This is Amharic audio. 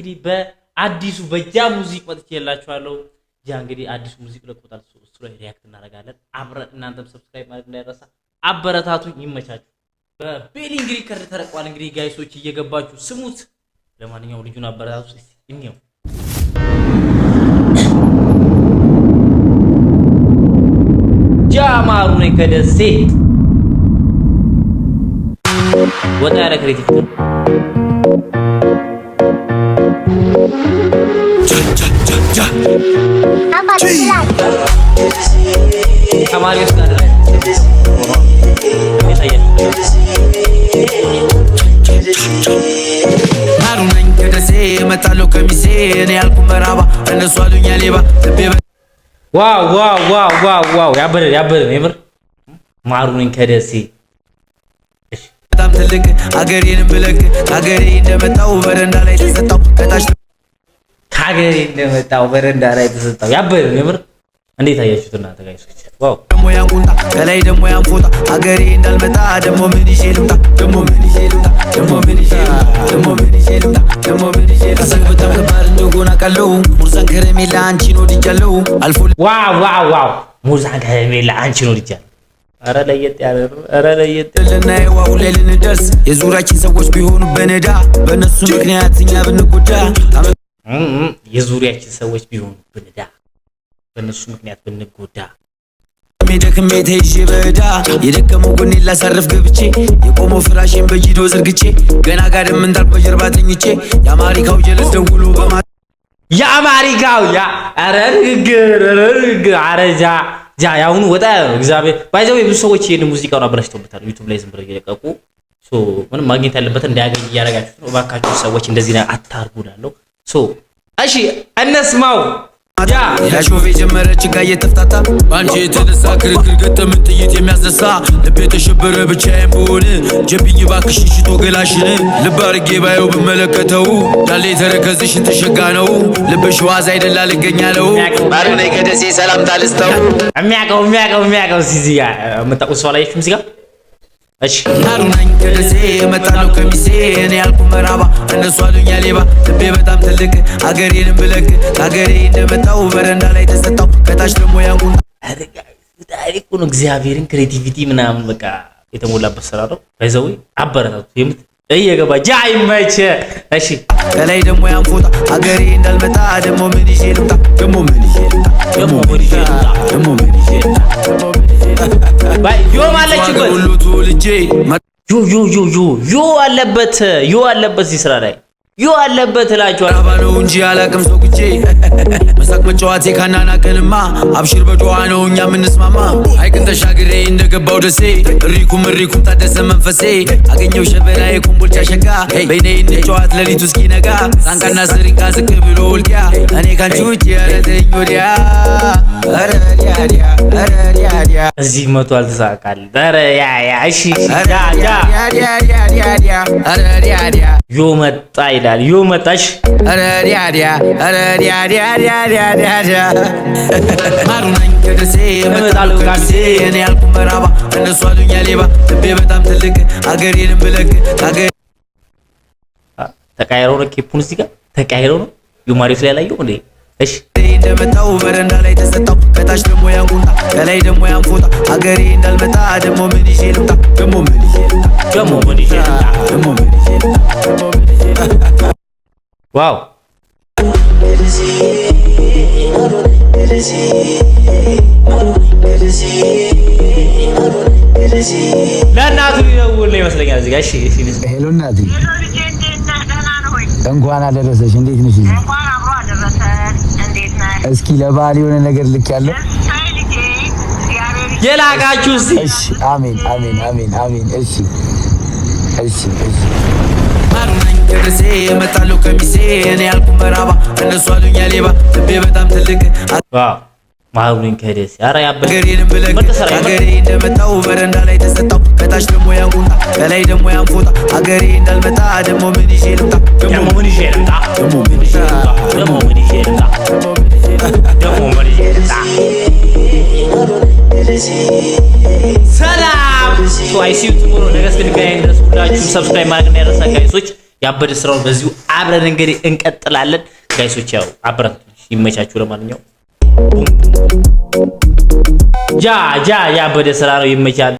እንግዲህ በአዲሱ በጃ ሙዚክ መጥቼላችኋለሁ። ጃ እንግዲህ አዲሱ ሙዚክ ለቆታል። እሱ ላይ ሪአክት እናደርጋለን አብረን። እናንተም ሰብስክራይብ ማድረግ እንዳይረሳ። አበረታቱኝ። ይመቻችሁ። በቤሊንግ ሪከርድ ተረቋል። እንግዲህ ጋይሶች እየገባችሁ ስሙት። ለማንኛውም ልጁን አበረታቱ። እስቲ እንየው። ጃማሩ ነኝ ከደሴ ወጣ ያለ ክሬቲቭ ተማሪዎች ጋር አሩነኝ ከደሴ መጣለው ከሚሴ እኔ ያልኩ መራባ እነሱ አሉኛ ሌባ ዋው ዋው ዋው ዋው ዋው ያበረ ነበር። ማሩነኝ ከደሴ በጣም ትልቅ አገሬን ብለክ አገሬ እንደመጣው በረንዳ ላይ ተሰጣው ከታች ካገሬ እንደመጣው በረንዳ ላይ ተሰጣው ያበረ ነበር። እንዴት አያችሁት እናንተ ጋይሶች? ዋው ደሞ ያንቁንታ ከላይ ደሞ ያንፎታ አገሬ እንዳልመጣ ደሞ ምን ይዤ ልምጣ ደሞ ምን ይዤ ልምጣ ደሞ ምን ይዤ ልምጣ ደሞ ምን ይዤ ልምጣ ደሞ ምን ይዤ ልምጣ በጣም ከባድ እንደሆነ አውቃለሁ። ሙርዛን ከረሜላ አንቺን ወድጃለሁ አልፎ ዋው ዋው ዋው ሙርዛን ከረሜላ አንቺን ወድጃለሁ። አረ ለየት ያለ አረ ለየት ያለና ይዋው ላይ ልንደርስ የዙሪያችን ሰዎች ቢሆኑ በነዳ በእነሱ ምክንያት እኛ ብንጎዳ የዙሪያችን ሰዎች ቢሆኑ በነዳ በእነሱ ምክንያት ብንጎዳ ደክሜ ተይዤ በዳ የደከመው ጎኔን ላሳርፍ ገብቼ የቆመው ፍራሽን በጂዶ ዝርግቼ ገና ጋደም እንዳልኩ በጀርባ ተኝቼ የአማሪካው ጀለስ ደውሎ የአማሪካው ያ አረ ንግግር አረጃ ጃ ያሁኑ ወጣ እግዚአብሔር ባይዘው ብዙ ሰዎች ይሄን ሙዚቃውን አብራሽተውበታል ዩቲዩብ ላይ ዝም ብለው እየለቀቁ ምንም ማግኘት ያለበት እንዲያገኝ እያደረጋችሁት ነው። እባካችሁ ሰዎች እንደዚህ ነው አታርጉላለሁ። እሺ እነስማው ያ ያሾፌ ጀመረች ጋር እየተፍታታ ባንቺ የተነሳ ክርክር ገጠምን ጥይት የሚያስነሳ ልቤ ተሸበረ ብቻዬን ብሆን ጀብኝ እባክሽ ሽቶ ገላሽን ልብ አድርጌ ባየው ብመለከተው ዳሌ ተረከዝሽን ተሸጋ ነው ልብሽ ዋዛ አይደላ ልገኛለው ማሩነኝ ከደሴ ሰላምታ ልስጠው የሚያውቀው እዚህ ጋር የምታውቁት ሰው አላየችሁም እዚህ ጋር? እሺ ማሩነኝ ከደሴ መጣለው ከሚሴ እኔ ያልኩ መራባ እነሱ አሉኛ ሌባ ልቤ በጣም ትልቅ አገሬን ብለክ አገሬ እንደመጣው በረንዳ ላይ ተሰጣው ከታች ደግሞ ያንቁንታ ታሪኩ ነው። እግዚአብሔርን ክሬቲቪቲ ምናምን በቃ የተሞላበት ስራ ነው። ባይዘው አበረታቱ የምት እየገባ ጃ ይመች። እሺ ከላይ ደግሞ ያንፎታ አገሬ እንዳልመጣ ደግሞ ምን ይዤ ልምጣ ደግሞ ምን ይዤ ልምጣ ደግሞ ምን ይዤ ልምጣ ደግሞ ምን ይዤ ልምጣ ባይ ዮ ማለችበት ሁሉ ተወልጄ ዮ አለበት እዚህ ስራ ላይ ዮ አለበት እላችኋለሁ። አባለው እንጂ አላቅም ሰው ግጄ መሳቅ መጫወቴ ካናናቀንማ አብሽር በዱዓ ነው እኛ ምንስማማ አይቅን ተሻግሬ እንደገባው ደሴ እሪኩም ታደሰ መንፈሴ አገኘው ሸበላዬ ኮምቦልቻ ሸጋ በይኔ እንጨዋት ለሊቱ እስኪነጋ ሳንቃና ስሪንቃ ዝቅ ብሎ ወልቂያ እኔ ካንቺ ውጭ ያረተኝ ወዲያ አረዲያ እዚህ መቶ አልተሳካል ኧረ ያ እሺ አረዲያ ዮ መጣ ይላል ዮ መጣሽ አረዲያ ማሩነኝ ከደሴ መጣለው ጋሴ እኔ ያልኩ መራባ እነሱ አሉኛ ሌባ ልቤ በጣም ትልቅ አገሬን ብለክ አገሬ ተቃይሮ ነው ኬፑን እዚህ ጋር ተቃይሮ ነው ዩማሪስ ላይ ያላየው እንዴ? እሺ እንደመጣው በረንዳ ላይ ተሰጣው ከታች ደግሞ ያንቁንታ ከላይ ደግሞ ያንፎታ አገሬ እንዳልመጣ ደግሞ ምን ይዤ ልምጣ ደግሞ ምን ይዤ ልምጣ ደግሞ ምን ይዤ ልምጣ ደግሞ ምን ይዤ ልምጣ ዋው ለእናቱ ይደውል ይመስለኛል እዚህ ጋር። እሺ ሄሎ እናቴ እንኳን አደረሰሽ። እንዴት ነሽ? እንኳን አብሮ አደረሰን። እንዴት ነህ? እስኪ ለበዓል የሆነ ነገር ልክ ያለው የላቃችሁ እስቲ። እሺ አሜን። እሺ ማሩነኝ ከደሴ መጣለው ከሚሴ እኔ ያልኩ መራባ እነሱ አሉኛ ሌባ ልቤ በጣም ትልቅ ዋው ማሩነኝ ከደሴ ኧረ ያበደ አገሬን ብለክ አገሬ እንደመጣው በረንዳ ላይ ተሰጣው ከታች ደግሞ ያንቁንታ ከላይ ደግሞ ያንፎታ አገሬ እንዳልመጣ ደግሞ ምን ይዤ ልምጣ ደግሞ ምን ይዤ ልምጣ ደግሞ ምን ይዤ ልምጣ ደግሞ ምን ይዤ ልምጣ ደግሞ ምን ይዤ ልምጣ ሰላም ሶ አይ ሲ ዩ ቱሞሮ ነገ እስክንገናኝ ድረስ ሁላችሁም ሰብስክራይብ ማድረግ እንዳይረሳ ጋይሶች። ያበደ ስራውን በዚሁ አብረን እንግዲህ እንቀጥላለን ጋይሶች ያው አብራችሁ ይመቻችሁ ለማንኛውም ጃ ያበደ ስራ ነው ይመቻል